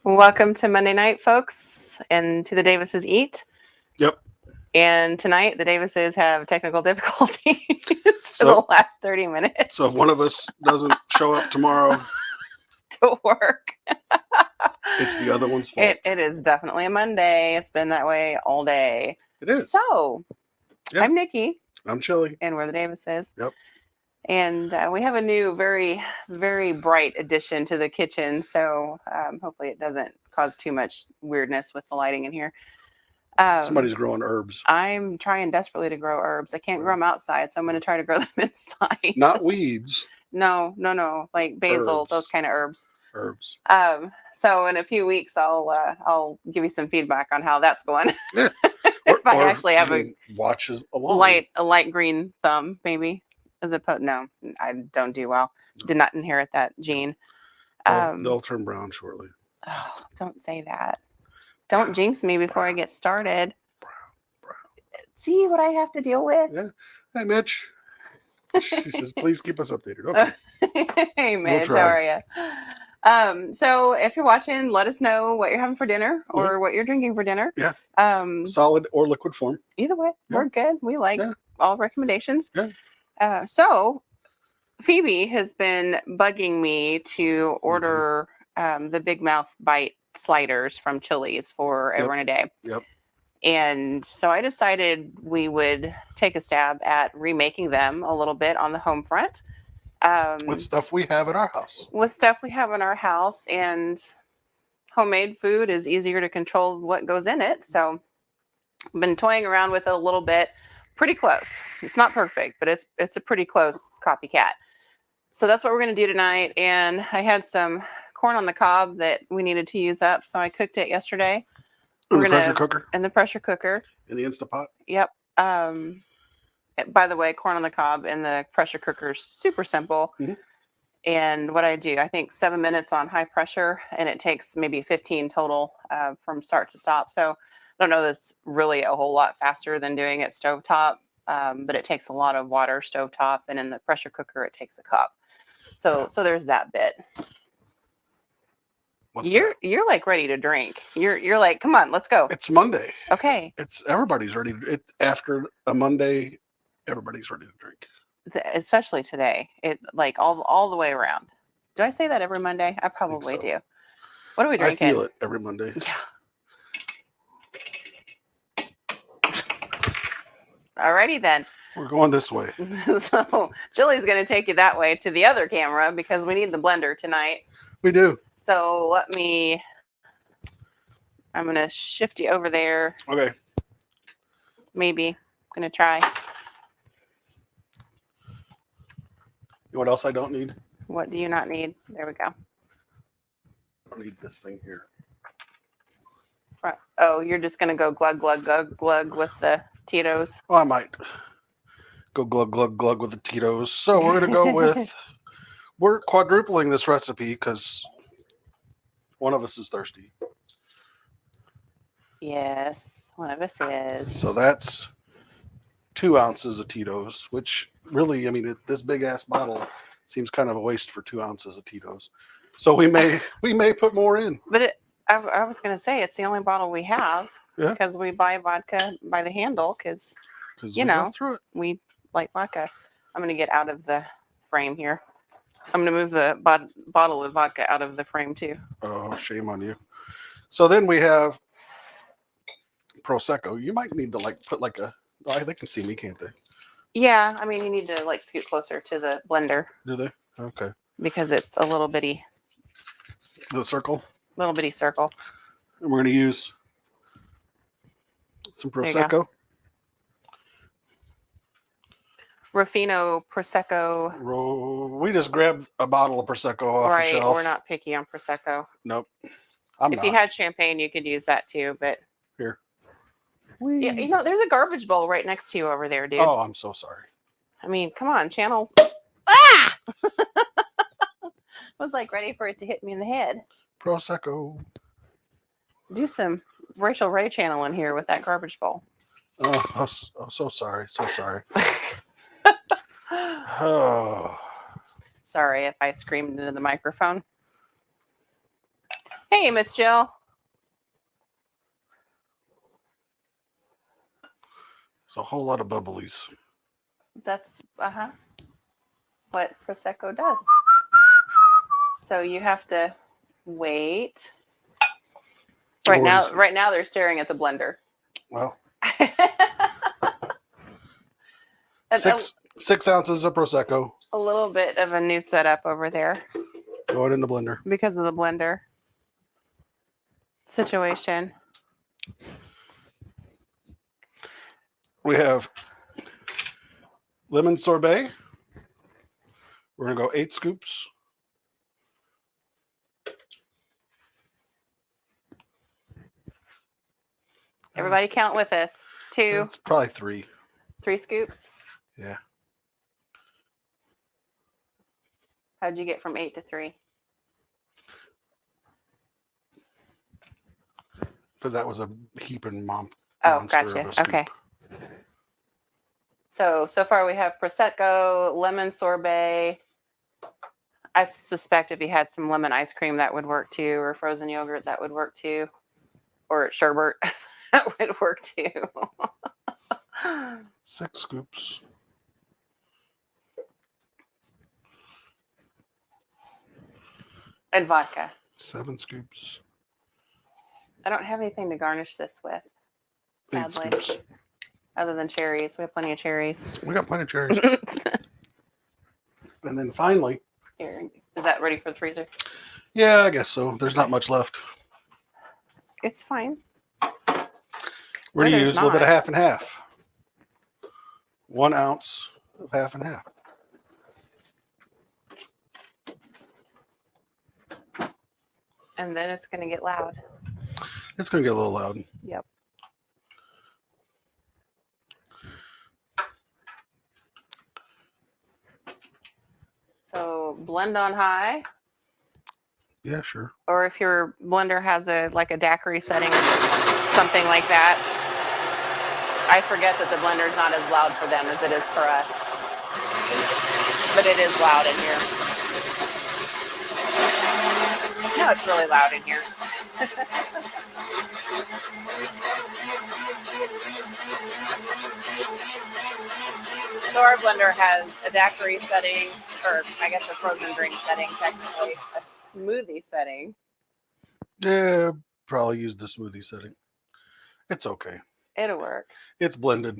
Welcome to Monday night, folks, and to the Davises Eat. Yep. And tonight, the Davises have technical difficulties for So, the last 30 minutes so if one of us doesn't show up tomorrow, to work. it's the other one's fault. It is definitely a Monday. It's been that way all day. It is. So, Yeah. I'm Nikki, I'm Chili. and we're the Davises. Yep. And we have a new, very, very bright addition to the kitchen. So, hopefully, it doesn't cause too much weirdness with the lighting in here. Somebody's growing herbs. I'm trying desperately to grow herbs. I can't grow them outside, so I'm going to try to grow them inside. Not weeds. No, like basil, Herbs. those kind of herbs. Herbs. So in a few weeks, I'll give you some feedback on how that's going. Yeah. If I actually have a watches along. light green thumb, maybe as opposed. No, I don't do well. Did not inherit that gene. They'll turn brown shortly. Oh, don't say that. Don't jinx me before I get started. Brown. See what I have to deal with? Yeah. Hey, Mitch. She says, please keep us updated. Okay. Hey, Mitch, how are you? So if you're watching, let us know what you're having for dinner or what you're drinking for dinner. Yeah. Solid or liquid form. Either way, we're good. We like all recommendations. Yeah. So Phoebe has been bugging me to order the Big Mouth Bite sliders from Chili's for everyone a day. Yep. And so I decided we would take a stab at remaking them a little bit on the home front. With stuff we have at our house. And homemade food is easier to control what goes in it. So I've been toying around with it a little bit. Pretty close. It's not perfect, but it's a pretty close copycat. So that's what we're going to do tonight. And I had some corn on the cob that we needed to use up, so I cooked it yesterday. In the pressure cooker? In the pressure cooker. In the Instapot? Yep. By the way, corn on the cob in the pressure cooker is super simple. Mm-hmm. And what I do, I think 7 minutes on high pressure, and it takes maybe 15 total from start to stop. So I don't know that's really a whole lot faster than doing it stovetop, but it takes a lot of water stovetop, and in the pressure cooker, it takes a cup. So there's that bit. You're like ready to drink. You're like, come on, let's go. It's Monday. Okay. Everybody's ready. After a Monday, everybody's ready to drink. Especially today. It like all the way around. Do I say that every Monday? I probably do. What are we drinking? I feel it every Monday. Yeah. Alrighty then. We're going this way. So Chili's going to take you that way to the other camera because we need the blender tonight. We do. So I'm going to shift you over there. Okay. Maybe. I'm going to try. You know what else I don't need? What do you not need? There we go. I don't need this thing here. Oh, you're just going to go glug, glug, glug, glug with the Tito's? Well, I might go glug, glug, glug with the Tito's. So we're going to go with, we're quadrupling this recipe because one of us is thirsty. Yes, one of us is. So that's 2 ounces of Tito's, which really, I mean, this big ass bottle seems kind of a waste for 2 ounces of Tito's. So we may put more in. But I was going to say it's the only bottle we have because we buy vodka by the handle because we like vodka. I'm going to get out of the frame here. I'm going to move the bottle of vodka out of the frame too. Oh, shame on you. So then we have prosecco. You might need to put they can see me, can't they? Yeah, I mean you need to scoot closer to the blender. Do they? Okay. Because it's a little bitty. The circle. Little bitty circle. And we're going to use some prosecco. Ruffino prosecco. We just grabbed a bottle of prosecco off the shelf. Right, we're not picky on prosecco. Nope. If you had champagne, you could use that too, but here. Yeah, there's a garbage bowl right next to you over there, dude. Oh, I'm so sorry. I mean, come on, channel. Ah! I was ready for it to hit me in the head. Prosecco. Do some Rachel Ray channel in here with that garbage bowl. Oh, so sorry. So sorry. Oh. Sorry if I screamed into the microphone. Hey, Miss Jill. It's a whole lot of bubblies. That's what prosecco does. So you have to wait. Right now they're staring at the blender. Well, And 6 ounces of prosecco a little bit of a new setup over there going in the blender. because of the blender situation. We have lemon sorbet. We're gonna go 8 scoops. Everybody count with us. 2, It's probably 3. 3 scoops. Yeah. How'd you get from 8 to 3? Because that was a heaping monster Gotcha. of a scoop. Okay. So far we have prosecco, lemon sorbet. I suspect if you had some lemon ice cream, that would work too, or frozen yogurt, that would work too, or sherbet, that would work too. 6 scoops. And vodka. 7 scoops. I don't have anything to garnish this with, 8 sadly, scoops. other than cherries. We have plenty of cherries. We got plenty of cherries. And then finally, Here, is that ready for the freezer? yeah, I guess so. There's not much left. It's fine. We're going to there's use a little bit of not. half and half. 1 ounce of half and half. And then it's going to get loud. It's going to get a little loud. Yep. So blend on high, Yeah, sure. or if your blender has a daiquiri setting or something like that. I forget that the blender is not as loud for them as it is for us, but it is loud in here. No, it's really loud in here. So our blender has a daiquiri setting, or I guess a frozen drink setting, technically, a smoothie setting. Yeah, probably use the smoothie setting. It's okay. It'll work. It's blended.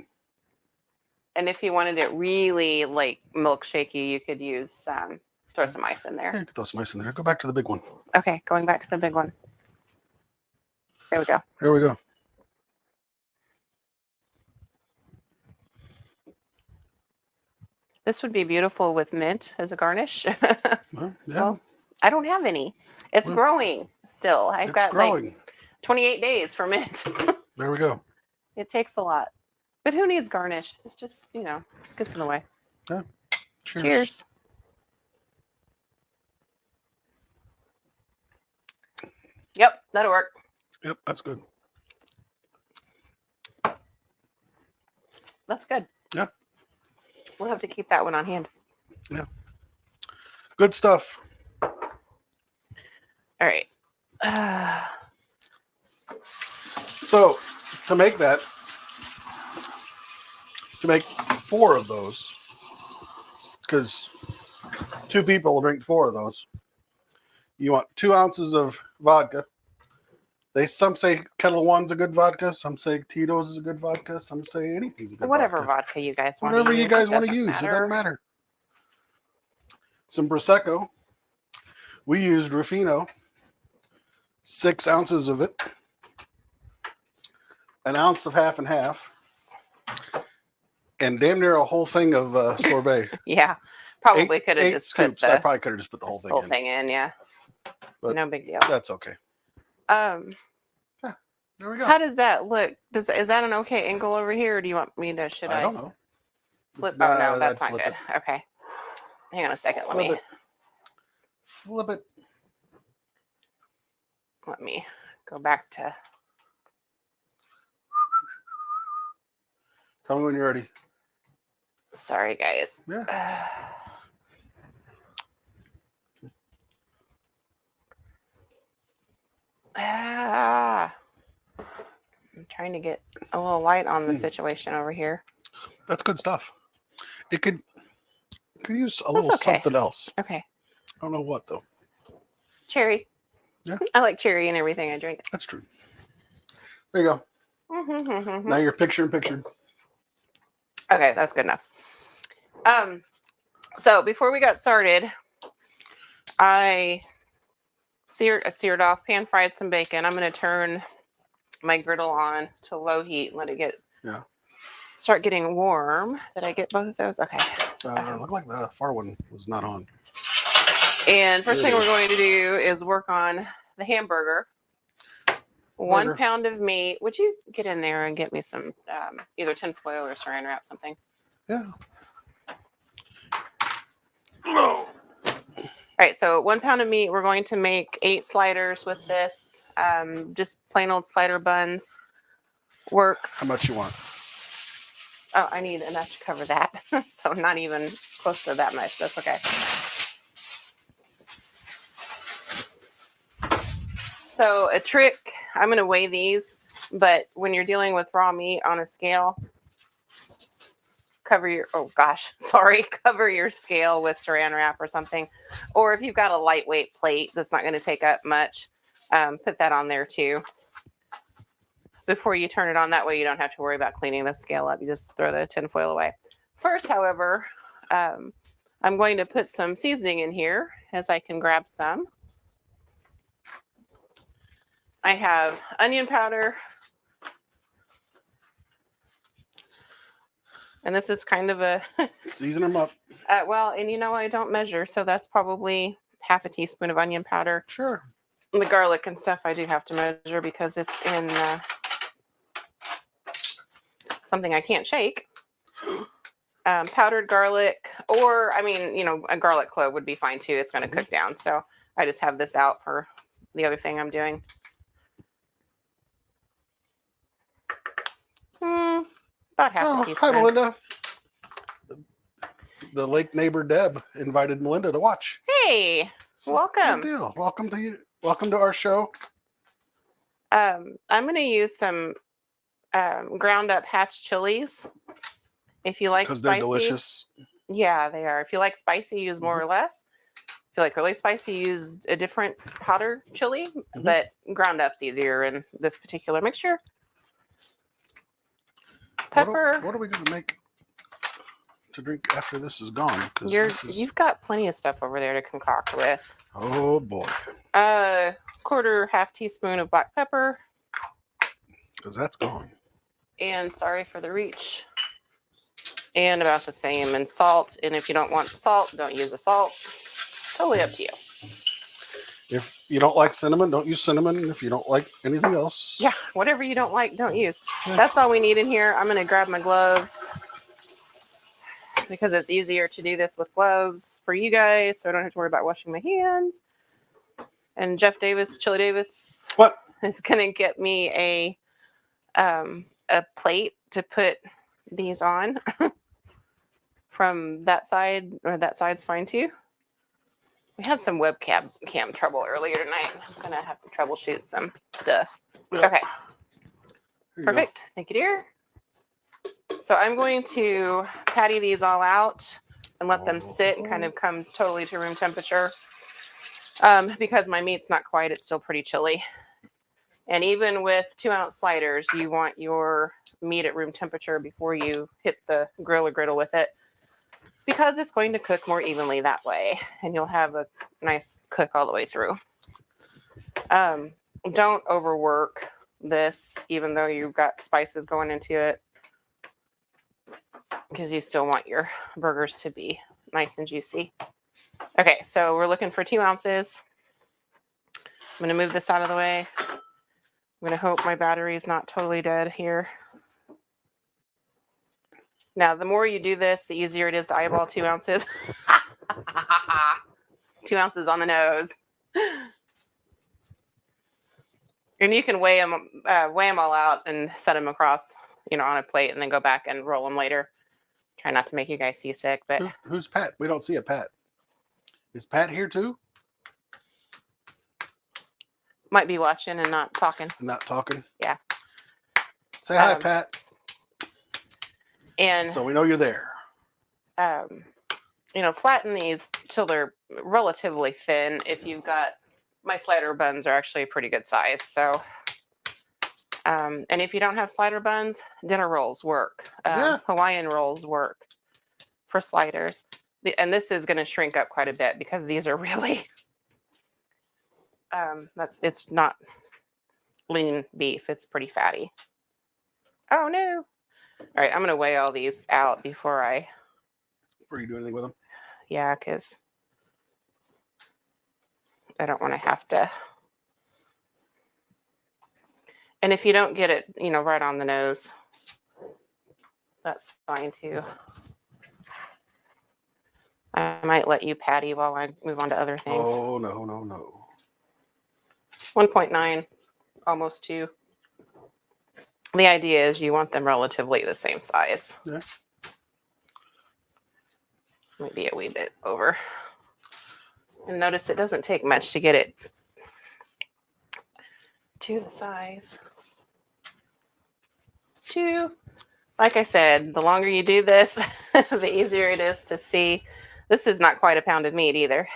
And if you wanted it really milkshakey, you could use throw some ice in there. Yeah, throw some ice in there. Go back to the big one. Okay, going back to the big one. There we go. Here we go. This would be beautiful with mint as a garnish. Well, yeah. Well, I don't have any. It's growing still. I've got growing. 28 days for mint. There we go. It takes a lot. But who needs garnish? It's just, gets in the way. Yeah. Cheers. Cheers. Yep, that'll work. Yep, that's good. That's good. Yeah. We'll have to keep that one on hand. Yeah. Good stuff. All right. So to make 4 of those, because 2 people will drink 4 of those, you want 2 ounces of vodka. Some say Kettle One's a good vodka. Some say Tito's is a good vodka. Some say anything's a good Whatever vodka. vodka you guys want Whatever to use. you guys want to doesn't use. matter. It doesn't matter. Some prosecco. We used Rufino. 6 ounces of it. An ounce of half and half. And damn near a whole thing of sorbet. Yeah. Probably could have 8 just scoops. put I the probably could have just put the whole thing in. yeah. But no big deal. That's okay. There we go. How does that look? Is that an okay angle over here, or do you want me to? I don't know. Flip? Nah, Oh no, that's not flip good. it. Okay. Hang on a second. Flip it. Let me go back to. Tell me when you're ready. Sorry, guys. Yeah. Ah, I'm trying to get a little light on the situation over here. That's good stuff. It could use a That's little okay. something else. Okay. I don't know what though. Cherry. Yeah. I like cherry in everything I drink. That's true. There you go. Now you're picture in picture. Okay, that's good enough. So before we got started, I seared off, pan fried some bacon. I'm going to turn my griddle on to low heat and let it start getting warm. Did I get both of those? Okay. Looked like the far one was not on. And first thing we're going to do is work on the hamburger. 1 pound of meat. Would you get in there and get me some either tinfoil or saran wrap, something? Yeah. All right, so 1 pound of meat. We're going to make 8 sliders with this. Just plain old slider buns. Works. How much you want? Oh, I need enough to cover that. So not even close to that much. That's okay. So a trick, I'm going to weigh these, but when you're dealing with raw meat on a scale, cover your scale with saran wrap or something. Or if you've got a lightweight plate that's not going to take up much, put that on there too. Before you turn it on, that way you don't have to worry about cleaning the scale up. You just throw the tinfoil away. First, however, I'm going to put some seasoning in here as I can grab some. I have onion powder. And this is kind of a... Season them up. Well, and I don't measure, so that's probably half a teaspoon of onion powder. Sure. The garlic and stuff I do have to measure because it's in something I can't shake. Powdered garlic, or a garlic clove would be fine too. It's going to cook down, so I just have this out for the other thing I'm doing. About half a teaspoon. Hi, Melinda. The lake neighbor Deb invited Melinda to watch. Hey, welcome. Good deal. Welcome to you. Welcome to our show. I'm going to use some ground up hatch chilies. If you like spicy, because they're delicious. Yeah, they are. If you like spicy, use more or less. If you like really spicy, use a different powder chili, but ground up's easier in this particular mixture. Pepper. What are we going to make to drink after this is gone? You've got plenty of stuff over there to concoct with. Oh boy. Half teaspoon of black pepper. Because that's gone. And sorry for the reach. And about the same. And salt. And if you don't want salt, don't use the salt. Totally up to you. If you don't like cinnamon, don't use cinnamon. If you don't like anything else. Yeah, whatever you don't like, don't use. Yeah. That's all we need in here. I'm going to grab my gloves because it's easier to do this with gloves for you guys, so I don't have to worry about washing my hands. And Chili Davis, is going to get me a plate to put these on from that side, or that side's fine too. We had some webcam trouble earlier tonight. I'm going to have to troubleshoot some stuff. Okay. Perfect. Thank you, dear. So I'm going to patty these all out and let them sit and kind of come totally to room temperature. Because my meat's not quite, it's still pretty chilly. And even with 2-ounce sliders, you want your meat at room temperature before you hit the grill or griddle with it, because it's going to cook more evenly that way, and you'll have a nice cook all the way through. Don't overwork this, even though you've got spices going into it, because you still want your burgers to be nice and juicy. Okay, so we're looking for 2 ounces. I'm going to move this out of the way. I'm going to hope my battery's not totally dead here. Now, the more you do this, the easier it is to eyeball 2 ounces. 2 ounces on the nose. And you can weigh them all out and set them across, on a plate, and then go back and roll them later. Try not to make you guys seasick, but... Who's Pat? We don't see a Pat. Is Pat here too? might be watching and not talking. Not talking. Yeah. Say hi, Pat. And so we know you're there. Flatten these till they're relatively thin. If you've got, my slider buns are actually a pretty good size. So, and if you don't have slider buns, dinner rolls work. Yeah. Hawaiian rolls work for sliders. And this is going to shrink up quite a bit because these are really, it's not lean beef. It's pretty fatty. Oh no. All right. I'm going to weigh all these out before I. Before you do anything with them? Yeah, because I don't want to have to. And if you don't get it, right on the nose, that's fine too. I might let you patty while I move on to other things. Oh, no. 1.9, almost 2. The idea is you want them relatively the same size. Yeah. Maybe a wee bit over. And notice it doesn't take much to get it to the size. Like I said, the longer you do this, the easier it is to see. This is not quite a pound of meat either.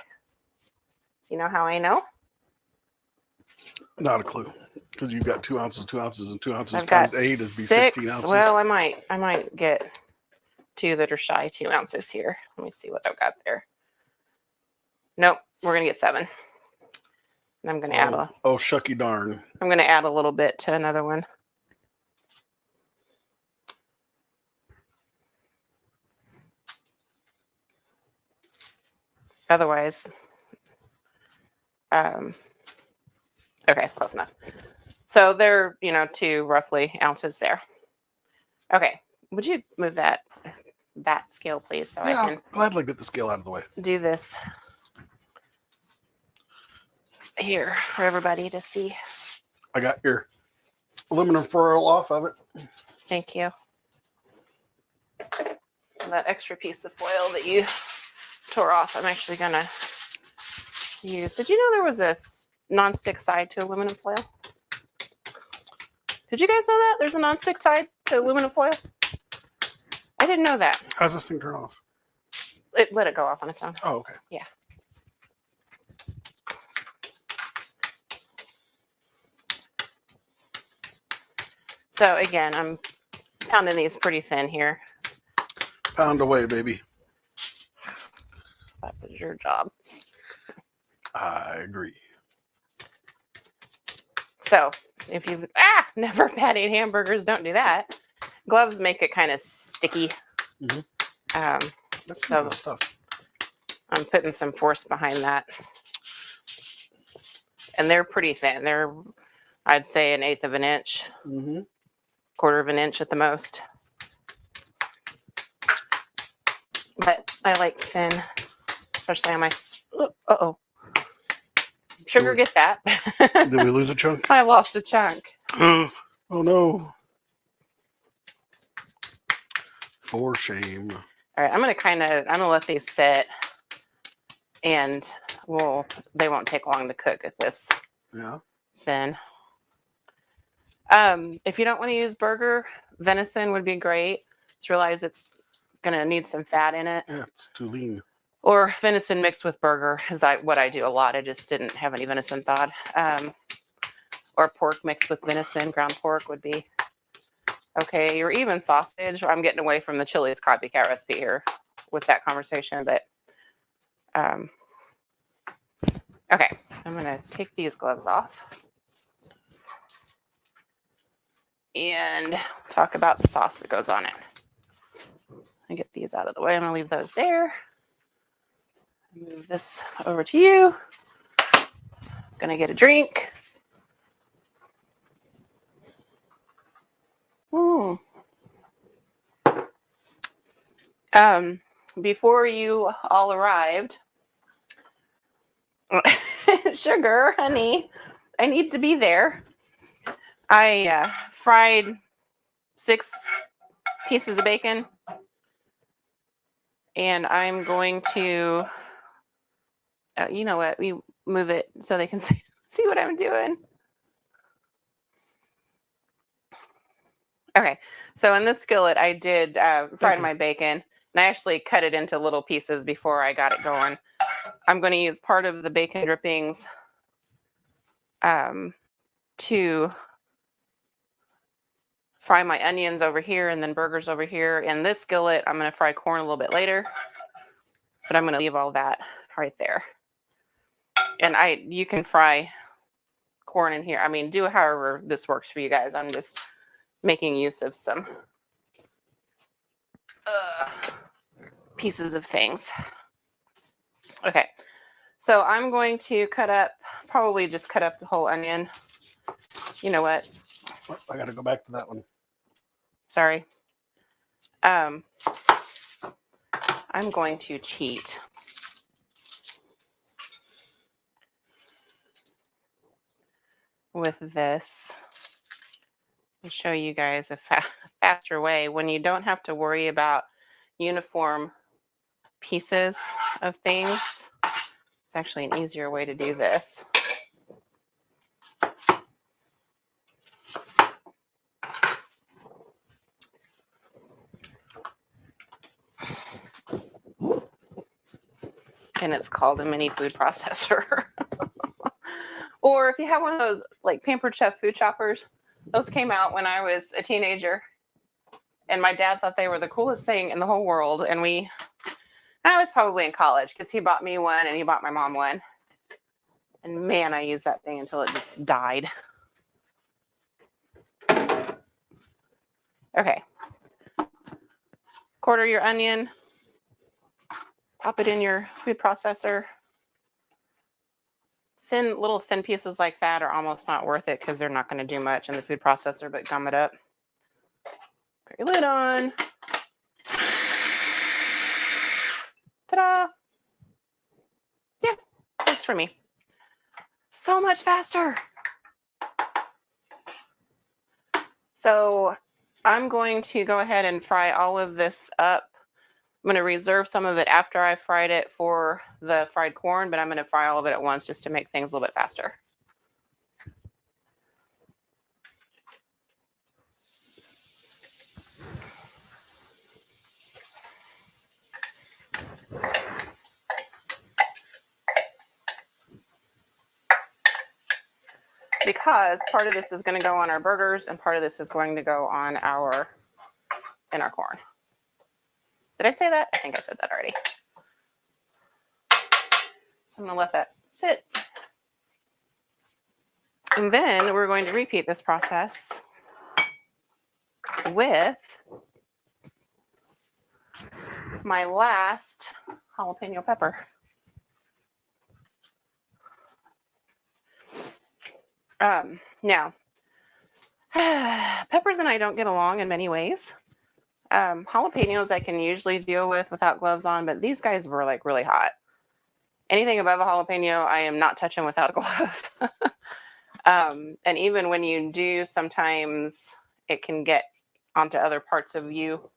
You know how I know? Not a clue. Because you've got 2 ounces, 2 ounces, and 2 ounces I've times got 8 is be 6. 16 ounces. Well, I might get 2 that are shy 2 ounces here. Let me see what I've got there. Nope, we're gonna get 7. And I'm gonna add shucky darn. I'm gonna add a little bit to another one. Otherwise, okay, close enough. So they're 2 roughly ounces there. Okay, would you move that scale, please, so I can I'll gladly get the scale out of the way. Do this here for everybody to see. I got your aluminum foil off of it. Thank you. And that extra piece of foil that you tore off, I'm actually gonna use. Did you know there was a non-stick side to aluminum foil? Did you guys know that there's a non-stick side to aluminum foil? I didn't know that. How's this thing turn off? It let it go off on its own. Oh, okay. Yeah. So again, I'm pounding these pretty thin here. Pound away, baby. That was your job. I agree. So if you've never patted hamburgers, don't do that. Gloves make it kind of sticky. Mm-hmm. That's so stuff. I'm putting some force behind that. And they're pretty thin. They're, I'd say, 1/8 of an inch. Mm-hmm. 1/4 of an inch at the most. But I like thin, especially on my. Sugar, get that. Did we lose a chunk? I lost a chunk. Oh no. For shame. All right, I'm gonna let these sit, and they won't take long to cook at this. Yeah. Thin. If you don't want to use burger, venison would be great. Just realize it's gonna need some fat in it. Yeah, it's too lean. Or venison mixed with burger is what I do a lot. I just didn't have any venison thawed. Or pork mixed with venison, ground pork would be okay. Or even sausage. I'm getting away from the Chili's copycat recipe here with that conversation, but okay. I'm gonna take these gloves off and talk about the sauce that goes on it. I get these out of the way. I'm gonna leave those there. Move this over to you. Gonna get a drink. Before you all arrived, sugar, honey, I need to be there. I fried 6 pieces of bacon, and I'm going to, you know what? We move it so they can see what I'm doing. Okay, so in this skillet, I did fried my bacon, and I actually cut it into little pieces before I got it going. I'm going to use part of the bacon drippings to fry my onions over here and then burgers over here. In this skillet, I'm going to fry corn a little bit later, but I'm going to leave all that right there. And you can fry corn in here. I mean, do however this works for you guys. I'm just making use of some pieces of things. Okay, so I'm going to probably just cut up the whole onion. You know what? Oh, I got to go back to that one. Sorry. I'm going to cheat. With this, I'll show you guys a faster way when you don't have to worry about uniform pieces of things. It's actually an easier way to do this. And it's called a mini food processor. Or if you have one of those like Pampered Chef food choppers, those came out when I was a teenager. And my dad thought they were the coolest thing in the whole world. And I was probably in college because he bought me one and he bought my mom one. And man, I used that thing until it just died. Okay. Quarter your onion. Pop it in your food processor. Little thin pieces like that are almost not worth it because they're not going to do much in the food processor, but gum it up. Put your lid on. Ta-da! Yeah, works for me. So much faster. So I'm going to go ahead and fry all of this up. I'm going to reserve some of it after I fried it for the fried corn, but I'm going to fry all of it at once just to make things a little bit faster. Because part of this is going to go on our burgers and part of this is going to go on in our corn. Did I say that? I think I said that already. So I'm going to let that sit. And then we're going to repeat this process with my last jalapeno pepper. Now, peppers and I don't get along in many ways. Jalapenos I can usually deal with without gloves on, but these guys were like really hot. Anything above a jalapeno, I am not touching without a glove. And even when you do, sometimes it can get onto other parts of you.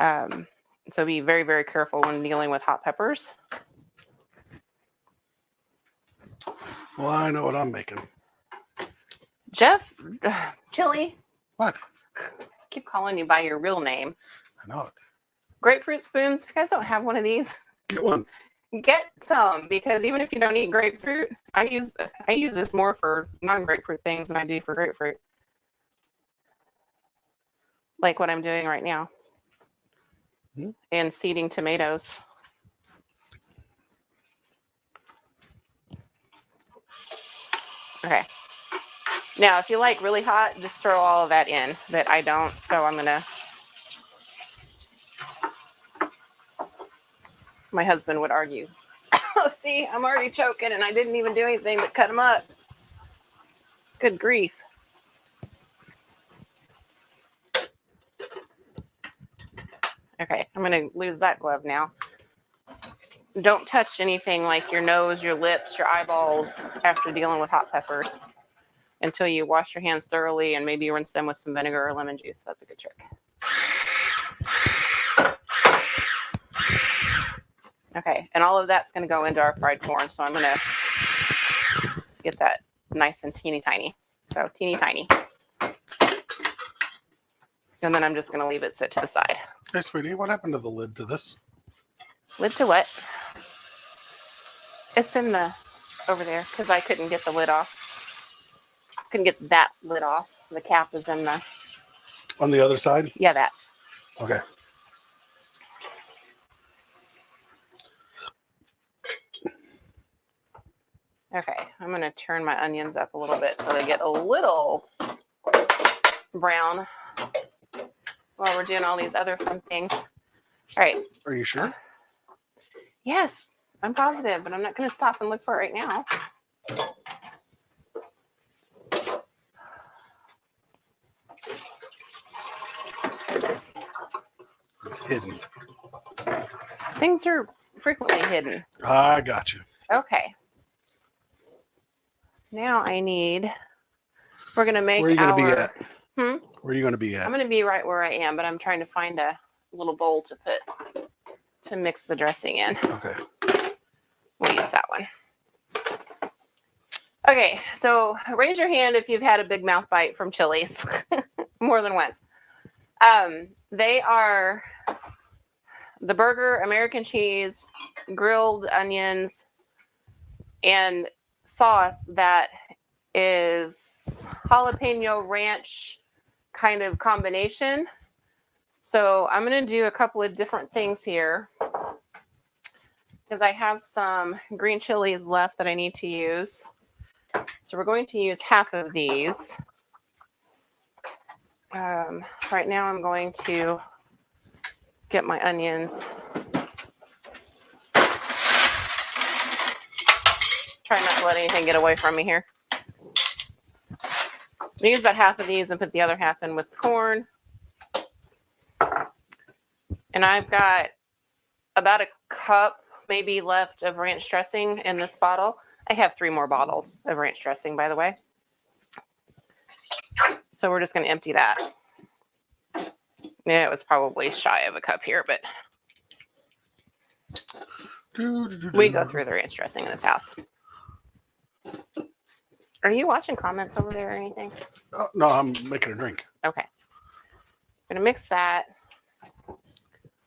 So be very, very careful when dealing with hot peppers. Well, I know what I'm making. Jeff, Chili. What? I keep calling you by your real name. I know it. Grapefruit spoons. If you guys don't have one of these, Get one. get some, because even if you don't eat grapefruit, I use this more for non-grapefruit things than I do for grapefruit. Like what I'm doing right now. Mm-hmm. And seeding tomatoes. Okay. Now, if you like really hot, just throw all of that in, but I don't, so I'm gonna. My husband would argue. Oh, see, I'm already choking and I didn't even do anything but cut them up. Good grief. Okay, I'm gonna lose that glove now. Don't touch anything like your nose, your lips, your eyeballs after dealing with hot peppers until you wash your hands thoroughly and maybe rinse them with some vinegar or lemon juice. That's a good trick. Okay, and all of that's going to go into our fried corn, so I'm going to get that nice and teeny tiny. So teeny tiny. And then I'm just going to leave it sit to the side. Hey, sweetie, what happened to the lid to this? Lid to what? It's in the over there because I couldn't get the lid off. Couldn't get that lid off. The cap is in the. On the other side? Yeah, that. Okay. Okay, I'm going to turn my onions up a little bit so they get a little brown while we're doing all these other fun things. All right. Are you sure? Yes, I'm positive, but I'm not going to stop and look for it right now. It's hidden. Things are frequently hidden. I got you. Okay. Now I need, we're going to make Where are you going to be at? Hmm? Where are you going to be at? I'm going to be right where I am, but I'm trying to find a little bowl to put, to mix the dressing in. Okay. We'll use that one. Okay, so raise your hand if you've had a big mouth bite from Chili's more than once. They are the burger, American cheese, grilled onions, and sauce that is jalapeno ranch kind of combination. So I'm going to do a couple of different things here because I have some green chilies left that I need to use. So we're going to use half of these. Right now I'm going to get my onions. Try not to let anything get away from me here. I use about half of these and put the other half in with corn. And I've got about a cup maybe left of ranch dressing in this bottle. I have 3 more bottles of ranch dressing, by the way. So we're just going to empty that. Yeah, it was probably shy of a cup here, but we go through the ranch dressing in this house. Are you watching comments over there or anything? Oh, no, I'm making a drink. Okay. I'm going to mix that a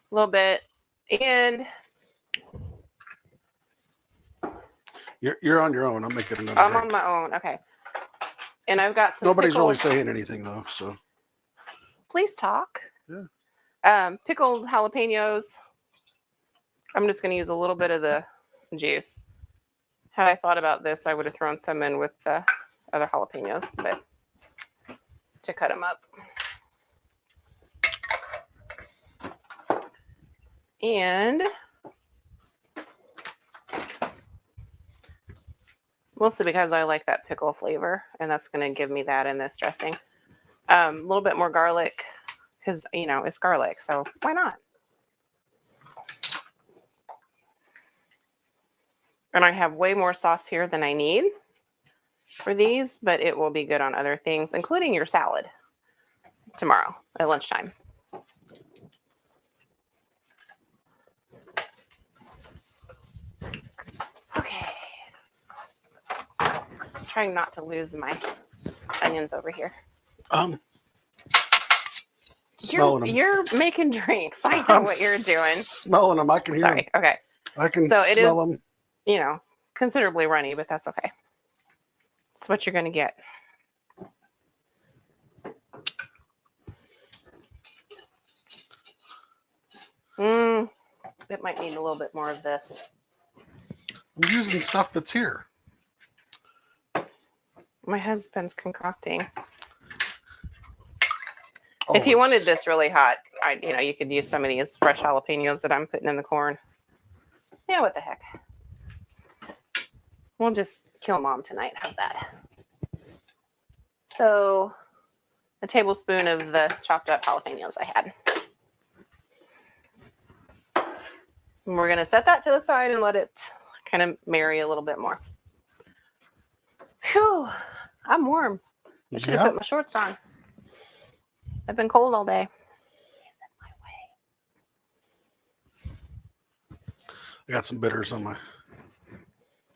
little bit. And You're on your own. I'm making another I'm drink. on my own. Okay. And I've got some Nobody's really pickled, saying anything, though, so. please talk. Yeah. Pickled jalapenos. I'm just going to use a little bit of the juice. Had I thought about this, I would have thrown some in with the other jalapenos, but to cut them up. And mostly because I like that pickle flavor, and that's going to give me that in this dressing. A little bit more garlic because, you know, it's garlic, so why not? And I have way more sauce here than I need for these, but it will be good on other things, including your salad tomorrow at lunchtime. Okay. Trying not to lose my onions over here. Smelling them. You're making drinks. I know what you're doing. Smelling them. I can hear them. Sorry. Okay. I can So it smell is, them. you know, considerably runny, but that's okay. It's what you're going to get. It might need a little bit more of this. I'm using stuff that's here. My husband's concocting. Oh, If you wanted this really hot, you could use some of these fresh jalapenos that I'm putting in the corn. Yeah, what the heck? We'll just kill Mom tonight. How's that? So, a tablespoon of the chopped up jalapenos I had. And we're going to set that to the side and let it kind of marry a little bit more. Whew, I'm warm. I should have put my shorts on. I've been cold all day. He's in my way. I got some bitters on my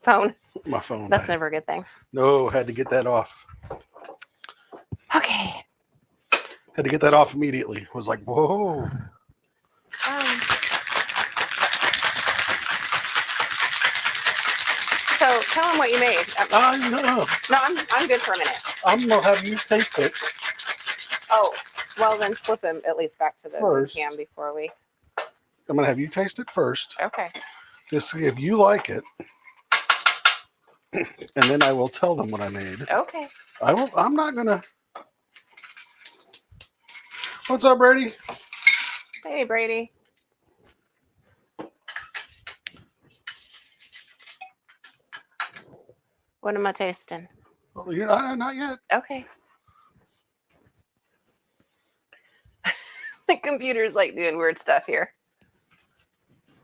Phone. phone. That's never a good thing. No, had to get that off. Okay. Had to get that off immediately. I was like, whoa. So tell them what you made. No. No, I'm good for a minute. I'm going to have you taste it. Oh, well then flip him at least back to the First. cam before we. I'm going to have you taste it first. Okay. Just see if you like it. And then I will tell them what I made. Okay. I'm not going to. What's up, Brady? Hey, Brady. What am I tasting? Well, you're not yet. Okay. The computer's like doing weird stuff here.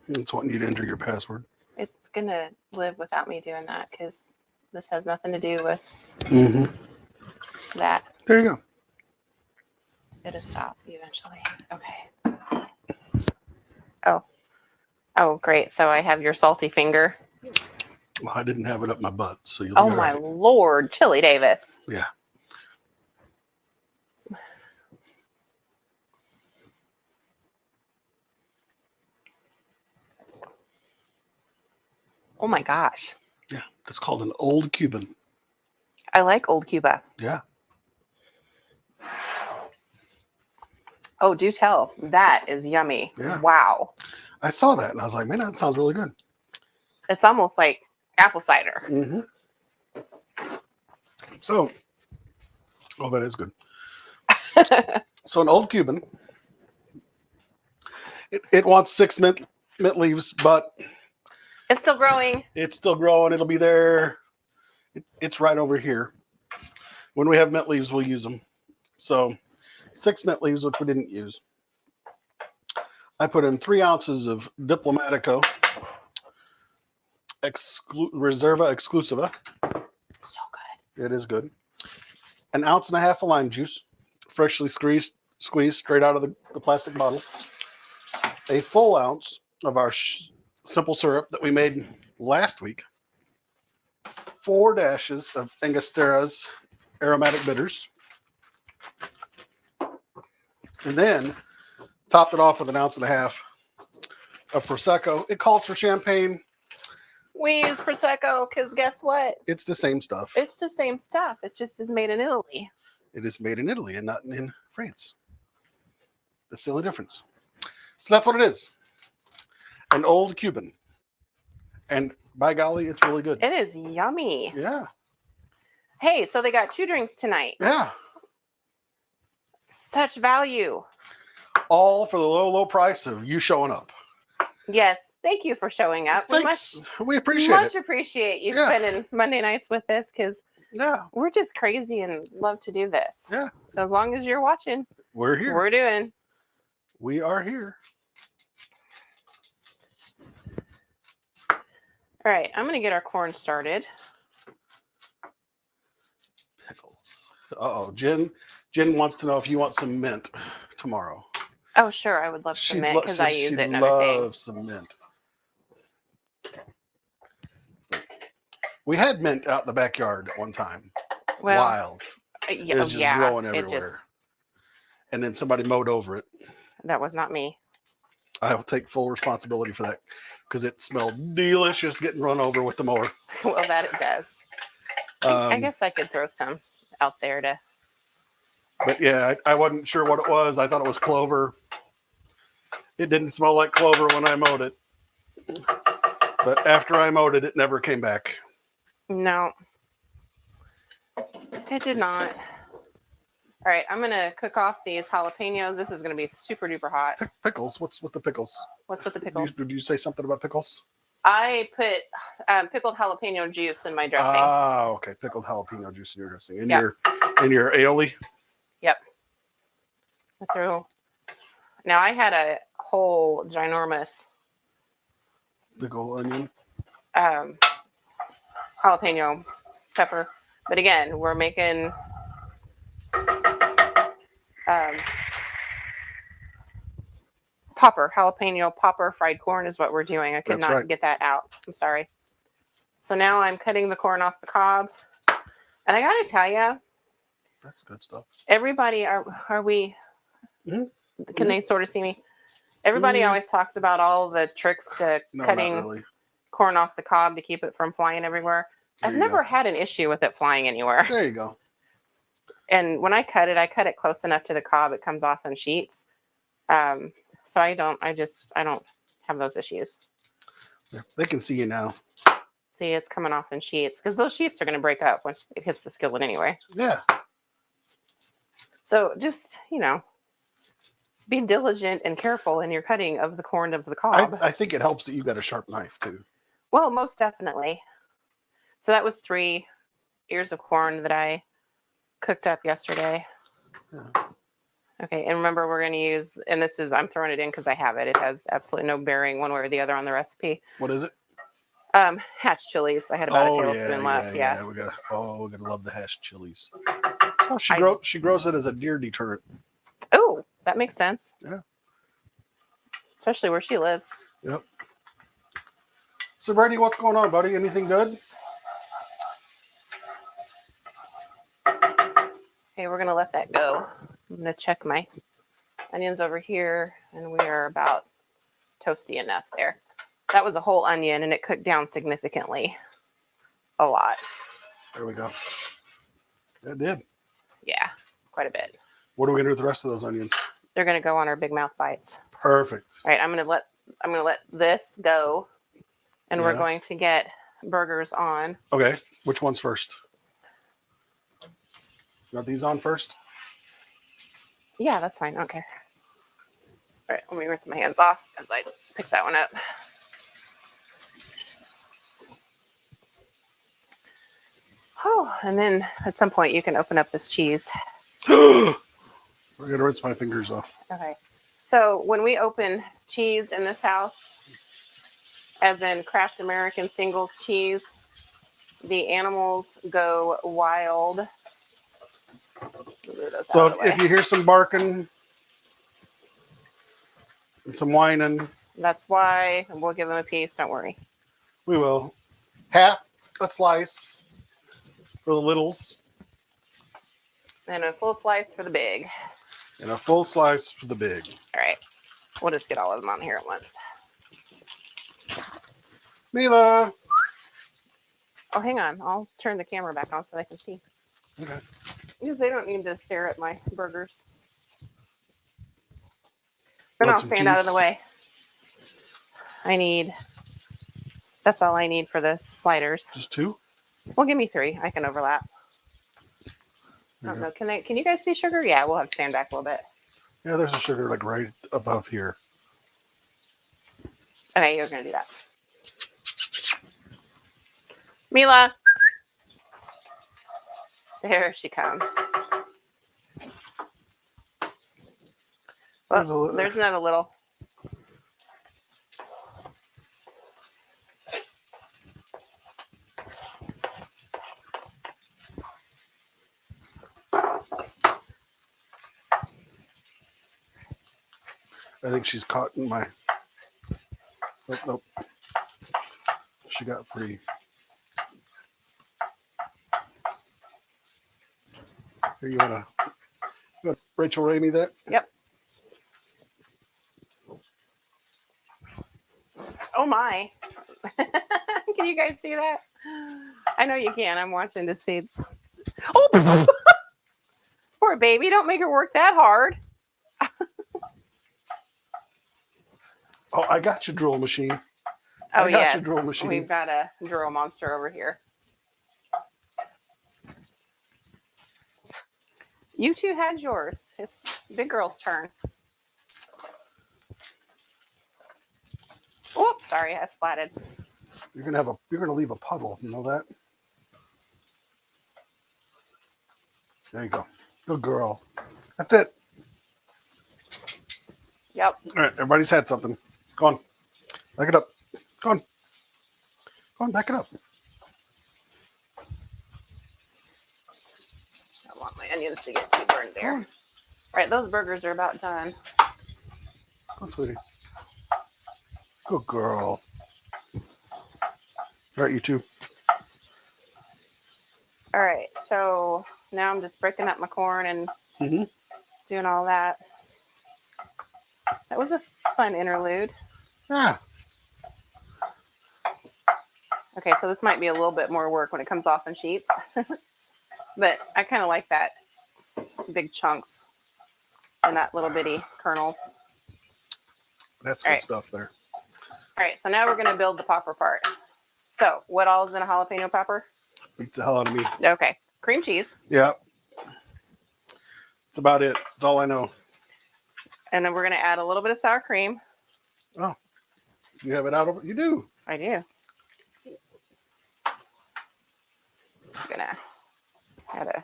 It's wanting you to enter your password. It's going to live without me doing that because this has nothing to do with that. There you go. It'll stop eventually. Okay. Oh, great. So I have your salty finger. Well, I didn't have it up my butt, so you'll. Oh my Lord, Chili Davis. Yeah. Oh my gosh. Yeah. It's called an old Cuban. I like Old Cuba. Yeah. Oh, do tell. That is yummy. Yeah. Wow. I saw that and I was like, man, that sounds really good. It's almost like apple cider. Mm-hmm. So, oh, that is good. So an old Cuban, it wants 6 mint leaves, but It's still growing. it's still growing. It'll be there. It's right over here. When we have mint leaves, we'll use them. So 6 mint leaves, which we didn't use. I put in 3 ounces of Diplomatico Reserva Exclusiva. So good. It is good. 1.5 ounces of lime juice, freshly squeezed straight out of the plastic bottle. A full ounce of our simple syrup that we made last week. 4 dashes of Angostera's aromatic bitters. And then topped it off with 1.5 ounces of Prosecco. It calls for champagne. We use Prosecco because guess what? It's the same stuff. It's the same stuff. It just is made in Italy. It is made in Italy and not in France. That's the only difference. So that's what it is. An old Cuban. And by golly, it's really good. It is yummy. Yeah. Hey, so they got 2 drinks tonight. Yeah. Such value. All for the low, low price of you showing up. Yes. Thank you for showing up. Thanks. We appreciate much it. appreciate you Yeah. spending Monday nights with us because Yeah. we're just crazy and love to do this. Yeah. So as long as you're watching, We're here. we're doing. We are here. All right, I'm going to get our corn started. Pickles. Uh-oh. Jen wants to know if you want some mint tomorrow. Oh, sure. I would love some mint because I use it in other things. Some mint. We had mint out in the backyard at one time. Well, Wild. yeah, It was just growing it everywhere. just, And then somebody mowed over it. that was not me. I will take full responsibility for that because it smelled delicious getting run over with the mower. Well, that it does. I guess I could throw some out there to. But yeah, I wasn't sure what it was. I thought it was clover. It didn't smell like clover when I mowed it. But after I mowed it, it never came back. No, it did not. All right, I'm going to cook off these jalapenos. This is going to be super duper hot. Pickles? What's with the pickles? What's with the pickles? Did you say something about pickles? I put pickled jalapeno juice in my dressing. Ah, okay. Pickled jalapeno juice in your dressing. In Yep. your aioli? Yep. Now I had a whole ginormous Big old onion. jalapeno pepper. But again, we're making jalapeno popper fried corn is what we're doing. I could That's not right. get that out. I'm sorry. So now I'm cutting the corn off the cob. And I got to tell you, That's good stuff. Everybody, are we? Mhm. Can they sort of see me? Everybody Mhm. always talks about all the tricks to No, cutting not really. corn off the cob to keep it from flying everywhere. There I've you never go. had an issue with it flying anywhere. There you go. And when I cut it close enough to the cob, it comes off in sheets. So I don't have those issues. Yeah, they can see you now. See, it's coming off in sheets because those sheets are going to break up once it hits the skillet anyway. Yeah. So just, be diligent and careful in your cutting of the corn of the I cob. think it helps that you got a sharp knife too. Well, most definitely. So that was 3 ears of corn that I cooked up yesterday. Yeah. Okay, and remember we're going to use, and I'm throwing it in because I have it. It has absolutely no bearing one way or the other on the recipe. What is it? Hatch chilies. I had about a tablespoon left. Yeah. We're gonna love the hashed chilies. Oh, I- she grows it as a deer deterrent. Oh, that makes sense. Yeah. Especially where she lives. Yep. So Brady, what's going on, buddy? Anything good? Okay, we're going to let that go. I'm going to check my onions over here, and we are about toasty enough there. That was a whole onion, and it cooked down significantly. A lot. There we go. It did. Yeah, quite a bit. What are we gonna do with the rest of those onions? They're going to go on our big mouth bites. Perfect. All right, I'm going to let this go, and we're Yeah. going to get burgers on. Okay. Which one's first? Got these on first? Yeah, that's fine. I don't care. All right, let me rinse my hands off as I pick that one up. Oh, and then at some point you can open up this cheese. We're gonna rinse my fingers off. Okay. So when we open cheese in this house, as in Kraft American Singles cheese, the animals go wild. So if you hear some barking and some whining, that's why we'll give them a piece. Don't worry. we will. Half a slice for the littles And a full slice for the big. and a full slice for the big. All right. We'll just get all of them on here at once. Mila. Oh, hang on. I'll turn the camera back on so they can see. Okay. Because they don't need to stare at my burgers. Then Want I'll some stand out of cheese? the way. That's all I need for the sliders. Just 2? Well, give me 3. I can overlap. I don't know. Can you guys see sugar? Yeah, we'll have to stand back a little bit. Yeah, there's a sugar like right above here. Okay, you're going to do that. Mila. There she comes. Well, there's another little. I think she's caught in my. Nope. She got free. Here, you wanna Rachel Ray me that? Yep. Oh my. Can you guys see that? I know you can. I'm watching to see. Oh! Poor baby. Don't make her work that hard. Oh, I got your drill machine. Oh, I got yes. your drill machine. We've got a drill monster over here. You two had yours. It's big girl's turn. Oops, sorry, I splatted. You're gonna leave a puddle. You know that? There you go. Good girl. That's it. Yep. All right, everybody's had something. Go on. Back it up. Go on. Go on, back it up. I don't want my onions to get too burned there. All right, those burgers are about done. Go on, sweetie. Good girl. All right, you two. All right, so now I'm just breaking up my corn and Mm-hmm. doing all that. That was a fun interlude. Yeah. Okay, so this might be a little bit more work when it comes off in sheets. But I kind of like that big chunks and that little bitty kernels. That's All good right. stuff there. All right, so now we're going to build the popper part. So what all is in a jalapeno popper? Beats the hell out of me. Okay, cream cheese. Yeah. That's about it. That's all I know. And then we're going to add a little bit of sour cream. Oh, you have it out over? You do. I do. I'm going to add a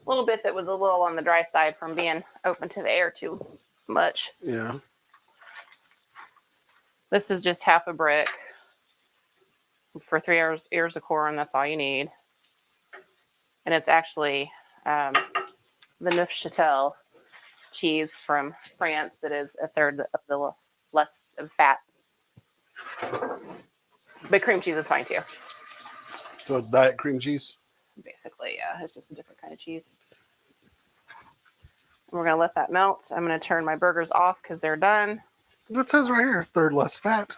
little bit that was a little on the dry side from being open to the air too much. Yeah. This is just half a brick for 3 ears of corn. That's all you need. And it's actually the Neufchâtel cheese from France that is a third of the less of fat. But cream cheese is fine too. So it's diet cream cheese. Basically, yeah, it's just a different kind of cheese. We're going to let that melt. I'm going to turn my burgers off because they're done. It says right here, third less fat.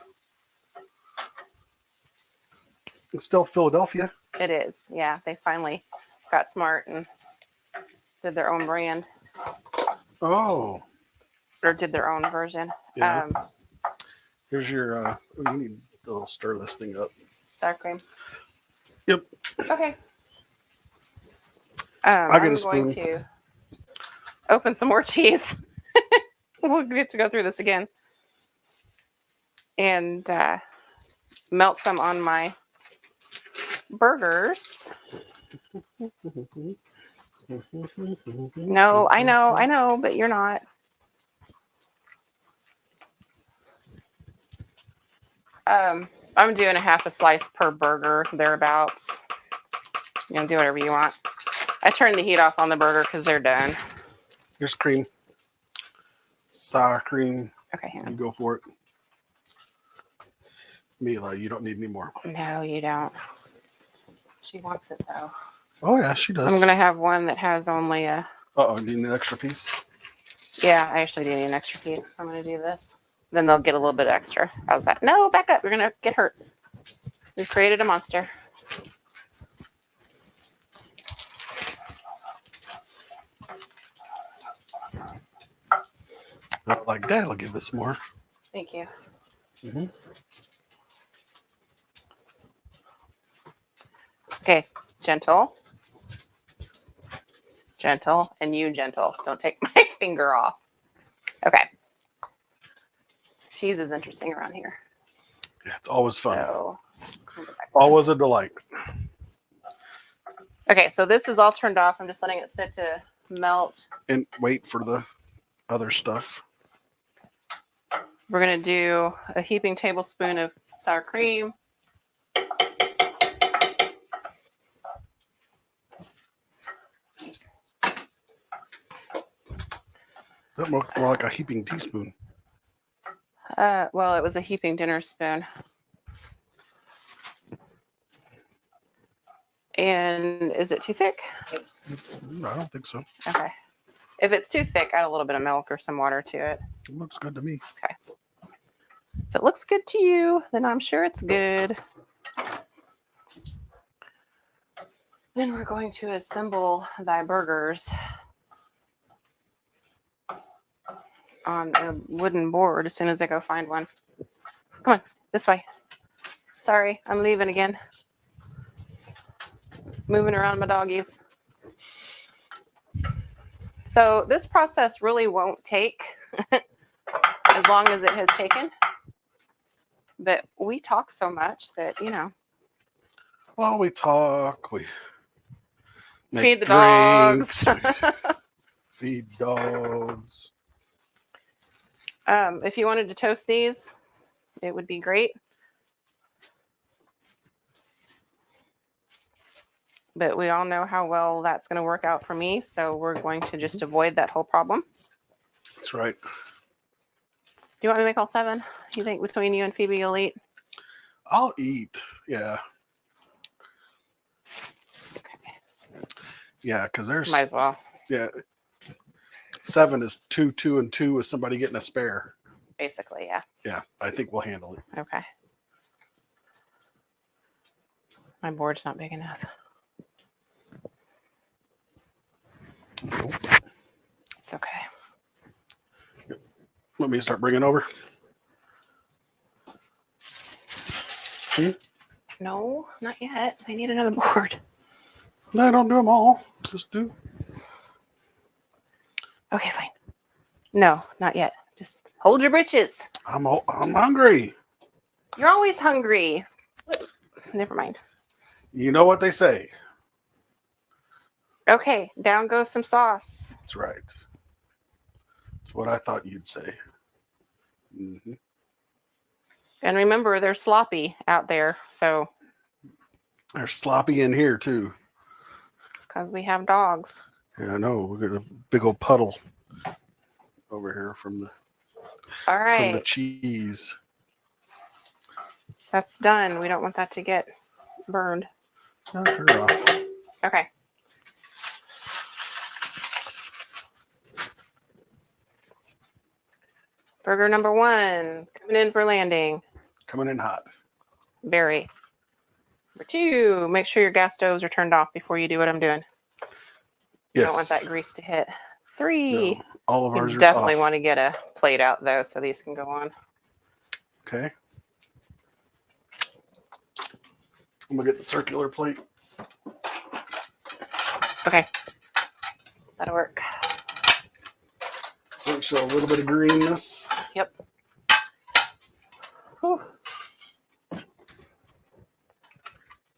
It's still Philadelphia. It is. Yeah, they finally got smart and did their own brand Oh. or did their own version. Yeah. Here's your, you need a little stir this thing up. Sour cream. Yep. Okay. I'll get I'm a spoon. going to open some more cheese. We'll get to go through this again. And melt some on my burgers. No, I know, but you're not. I'm doing a half a slice per burger, thereabouts. You know, do whatever you want. I turned the heat off on the burger because they're done. Here's cream. Sour cream. Okay, hang You on. go for it. Mila, you don't need any more. No, you don't. She wants it though. Oh yeah, she does. I'm gonna have one that has only a. Uh-oh, you need an extra piece? Yeah, I actually do need an extra piece. I'm gonna do this. Then they'll get a little bit extra. How's that? No, back up. You're gonna get hurt. We've created a monster. Not like that, I'll give this more. Thank you. Mm-hmm. Okay, gentle. Gentle, and you gentle. Don't take my finger off. Okay. Cheese is interesting around here. Yeah, it's always fun. So, Always a delight. okay, so this is all turned off. I'm just letting it sit to melt. And wait for the other stuff. We're going to do a heaping tablespoon of sour cream. That looked more like a heaping teaspoon. Well, it was a heaping dinner spoon. And is it too thick? I don't think so. Okay. If it's too thick, add a little bit of milk or some water to it. It looks good to me. Okay. If it looks good to you, then I'm sure it's good. Then we're going to assemble thy burgers on a wooden board as soon as I go find one. Come on, this way. Sorry, I'm leaving again. Moving around my doggies. So this process really won't take as long as it has taken. But we talk so much that, you know. Well, we talk, we Feed the dogs. Feed dogs. If you wanted to toast these, it would be great. But we all know how well that's going to work out for me. So we're going to just avoid that whole problem. That's right. Do you want me to make all 7? You think between you and Phoebe you'll eat? I'll eat. Yeah. Okay. Yeah, because there's Might as well. yeah, 7 is 2, 2, and 2 with somebody getting a spare. Basically, yeah. Yeah, I think we'll handle it. Okay. My board's not big enough. Nope. It's okay. Want me to start bringing over? No, not yet. I need another board. No, don't do them all. Just do. Okay, fine. No, not yet. Just hold your britches. I'm hungry. You're always hungry. Never mind. You know what they say. Okay, down goes some sauce. That's right. That's what I thought you'd say. Mm-hmm. And remember, they're sloppy out there, so They're sloppy in here too. it's because we have dogs. Yeah, I know. We got a big old puddle over here from the All right. cheese. That's done. We don't want that to get burned. No, turn it off. Okay. Burger number 1 coming in for landing. Coming in hot. Berry. Number 2, make sure your gas stoves are turned off before you do what I'm doing. You Yes. don't want that grease to hit. 3. No, all of ours You are definitely off. want to get a plate out though, so these can go on. Okay. I'm gonna get the circular plate. Okay. That'll work. So it show a little bit of greenness. Yep. Whew. A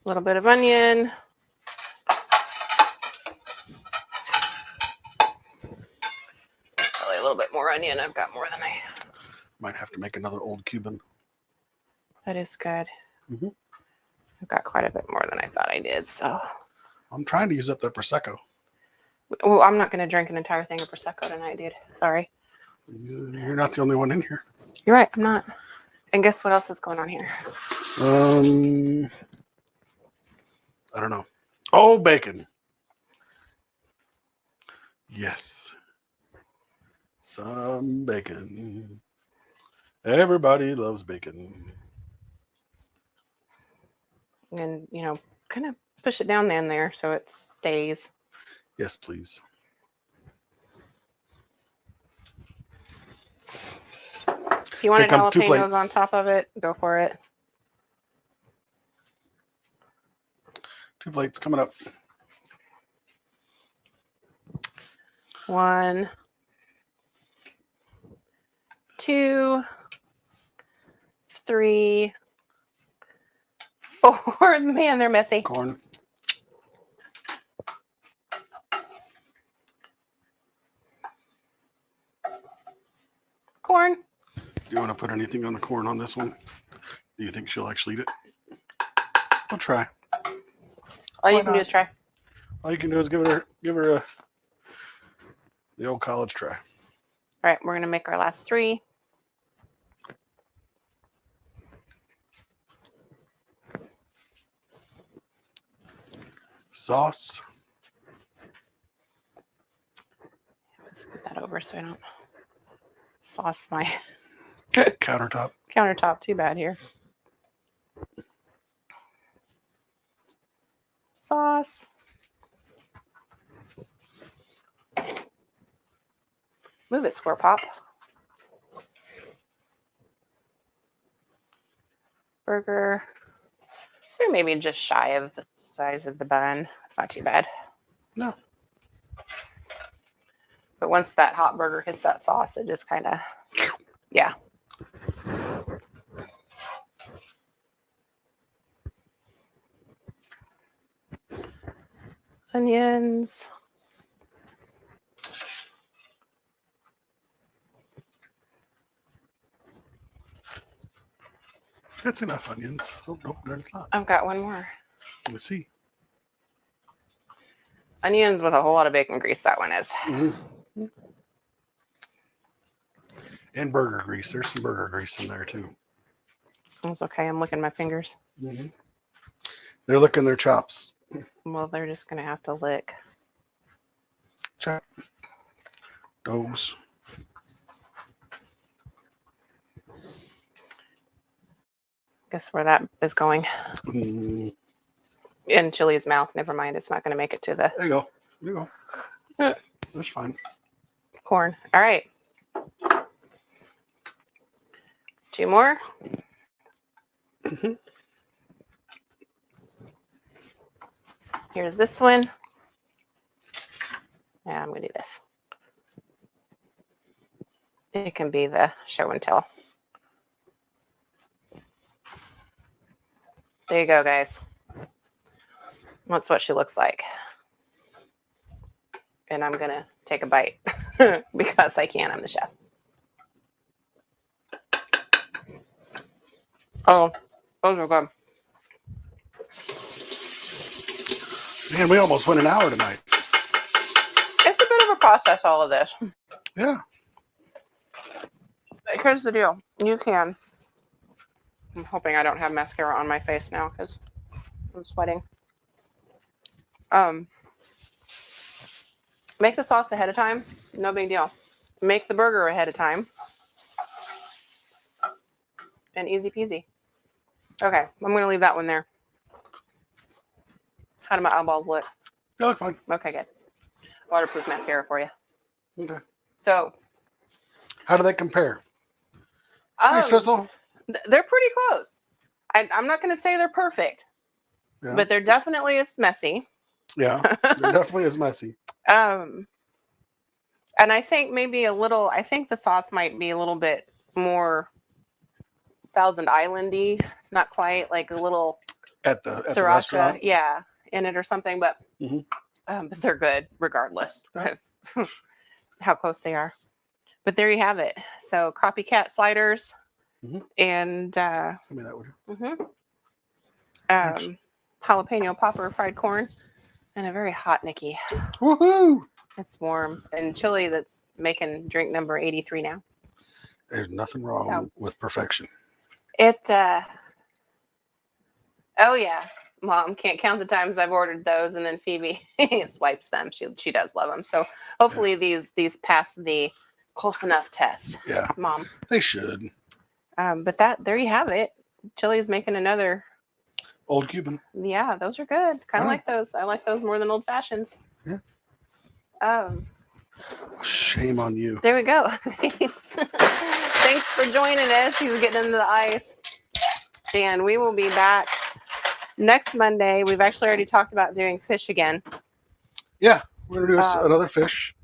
little bit of onion. Probably a little bit more onion. I've got more than I. Might have to make another old Cuban. That is good. Mhm. I've got quite a bit more than I thought I did. So, I'm trying to use up that prosecco. well, I'm not going to drink an entire thing of prosecco tonight, dude. Sorry. You're not the only one in here. You're right. I'm not. And guess what else is going on here? I don't know. Oh, bacon. Yes. Some bacon. Everybody loves bacon. And, kind of push it down in there so it stays. Yes, please. If you wanted Here come 2 jalapenos plates. on top of it, go for it. 2 plates coming up. 1, 2, 3, 4. Man, they're messy. Corn. Corn. Do you want to put anything on the corn on this one? Do you think she'll actually eat it? I'll try. All you Why can do not? is try. All you can do is give her the old college try. All right, we're going to make our last 3. Sauce. Let's get that over so I don't sauce my Countertop. countertop too bad here. Sauce. Move it, Square Pop. Burger. Or maybe just shy of the size of the bun. It's not too bad. No. But once that hot burger hits that sauce, it just kind of, yeah. Onions. That's enough onions. Oh, nope, there's not. I've got one more. Let's see. Onions with a whole lot of bacon grease, that one is. Mm-hmm. And burger grease. There's some burger grease in there too. It's okay. I'm licking my fingers. Mm-hmm. They're licking their chops. Well, they're just going to have to lick. Check. Dogs. Guess where that is going. Mm, In Chili's mouth. Never mind. It's not going to make it to the there you go. There you go. That's fine. corn. All right. 2 more. Mm-hmm. Here's this one. Yeah, I'm going to do this. It can be the show and tell. There you go, guys. That's what she looks like. And I'm going to take a bite because I can. I'm the chef. Oh, those are good. Man, we almost went an hour tonight. It's a bit of a process, all of this. Yeah. But here's the deal. You can. I'm hoping I don't have mascara on my face now because I'm sweating. Make the sauce ahead of time. No big deal. Make the burger ahead of time. And easy peasy. Okay, I'm going to leave that one there. How do my eyeballs look? They look fine. Okay, good. Waterproof mascara for you. Okay. So, How do they compare? Nice, Tristle. They're pretty close. I'm not going to say they're perfect, Yeah. but they're definitely as messy. Yeah. They're definitely as messy. And I think maybe I think the sauce might be a little bit more Thousand Island-y, not quite, like a little At the sriracha, restaurant. yeah, in it or something, but Mm-hmm. but they're good regardless Yeah. how close they are. But there you have it. So copycat sliders and Give me that one. Jalapeno popper fried corn and a very hot Niki. Woohoo! It's warm. And chili that's making drink number 83 now. There's nothing wrong with perfection. Oh yeah. Mom can't count the times I've ordered those, and then Phoebe swipes them. She does love them. So hopefully these pass the close enough test. Yeah, Mom. they should. But there you have it. Chili's making another Old Cuban. Yeah, those are good. Kind of like those. I like those more than old fashions. Yeah. Shame on you. There we go. Thanks for joining us. He's getting into the ice. And we will be back next Monday. We've actually already talked about doing fish again. Yeah, we're gonna do another fish.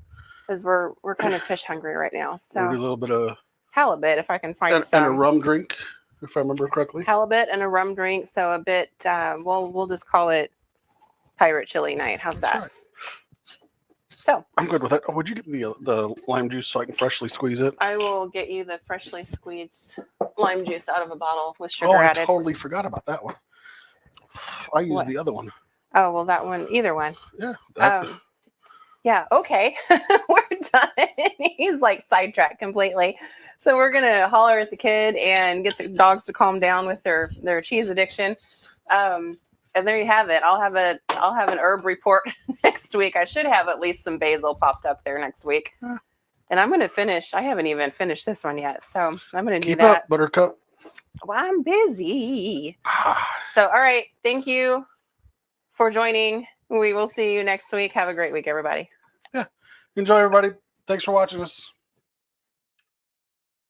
Because we're kind of fish hungry right now. So we'll do a little bit of halibut if I can find some. And a rum drink, if I remember correctly. Halibut and a rum drink. So a bit we'll just call it pirate chili night. How's that? Right. So I'm good with that. Oh, would you give me the lime juice so I can freshly squeeze it? I will get you the freshly squeezed lime juice out of a bottle with sugar added. I totally forgot about that one. I used the other one. Oh, well, that one, either one. Yeah. Yeah, okay. We're done. He's like sidetracked completely. So we're going to holler at the kid and get the dogs to calm down with their cheese addiction. And there you have it. I'll have an herb report next week. I should have at least some basil popped up there next week. And I'm going to finish. I haven't even finished this one yet. So I'm going to do that. Keep up, Buttercup. Well, I'm busy. So, all right. Thank you for joining. We will see you next week. Have a great week, everybody. Yeah. Enjoy, everybody. Thanks for watching us.